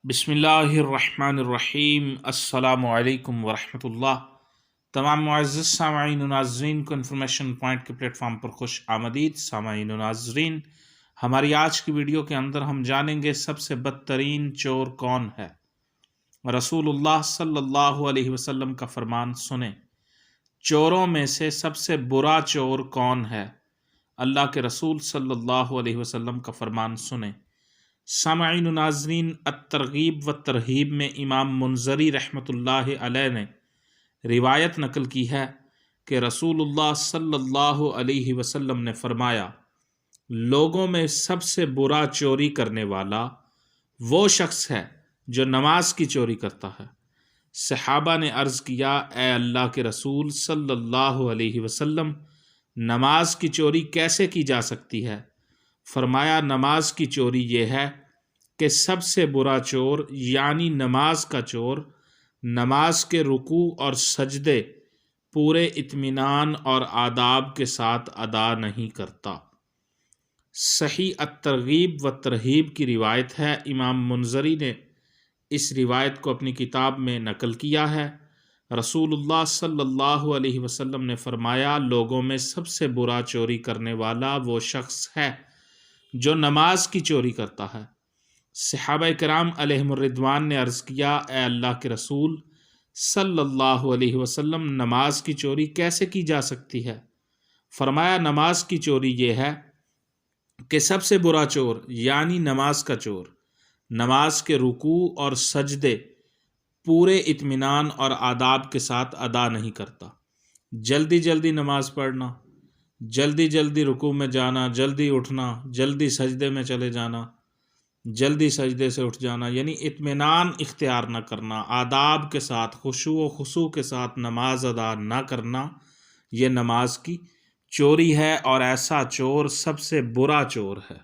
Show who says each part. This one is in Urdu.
Speaker 1: بسم اللہ الرحمن الرحیم۔ السلام علیکم ورحمۃ اللہ۔ تمام معزز سامعین و ناظرین کو انفارمیشن پوائنٹ کے پلیٹ فارم پر خوش آمدید۔ سامعین و ناظرین، ہماری آج کی ویڈیو کے اندر ہم جانیں گے سب سے بدترین چور کون ہے۔ رسول اللہ صلی اللہ علیہ وسلم کا فرمان سنیں، چوروں میں سے سب سے برا چور کون ہے؟ اللہ کے رسول صلی اللہ علیہ وسلم کا فرمان سنیں۔ سامعین و ناظرین، الترغیب و ترہیب میں امام منذری رحمۃ اللہ علیہ نے روایت نقل کی ہے کہ رسول اللہ صلی اللہ علیہ وسلم نے فرمایا، لوگوں میں سب سے برا چوری کرنے والا وہ شخص ہے جو نماز کی چوری کرتا ہے۔ صحابہ نے عرض کیا، اے اللہ کے رسول صلی اللہ علیہ وسلم، نماز کی چوری کیسے کی جا سکتی ہے؟ فرمایا، نماز کی چوری یہ ہے کہ سب سے برا چور یعنی نماز کا چور نماز کے رکوع اور سجدے پورے اطمینان اور آداب کے ساتھ ادا نہیں کرتا۔ صحیح الترغیب و ترہیب کی روایت ہے۔ امام منذری نے اس روایت کو اپنی کتاب میں نقل کیا ہے۔ رسول اللہ صلی اللہ علیہ وسلم نے فرمایا، لوگوں میں سب سے برا چوری کرنے والا وہ شخص ہے جو نماز کی چوری کرتا ہے۔ صحابہ کرام علیہم الرضوان نے عرض کیا، اے اللہ کے رسول صلی اللہ علیہ وسلم، نماز کی چوری کیسے کی جا سکتی ہے؟ فرمایا، نماز کی چوری یہ ہے کہ سب سے برا چور یعنی نماز کا چور نماز کے رکوع اور سجدے پورے اطمینان اور آداب کے ساتھ ادا نہیں کرتا۔ جلدی جلدی نماز پڑھنا، جلدی جلدی رکوع میں جانا، جلدی اٹھنا، جلدی سجدے میں چلے جانا، جلدی سجدے سے اٹھ جانا، یعنی اطمینان اختیار نہ کرنا، آداب کے ساتھ خشوع و خضوع کے ساتھ نماز ادا نہ کرنا، یہ نماز کی چوری ہے اور ایسا چور سب سے برا چور ہے۔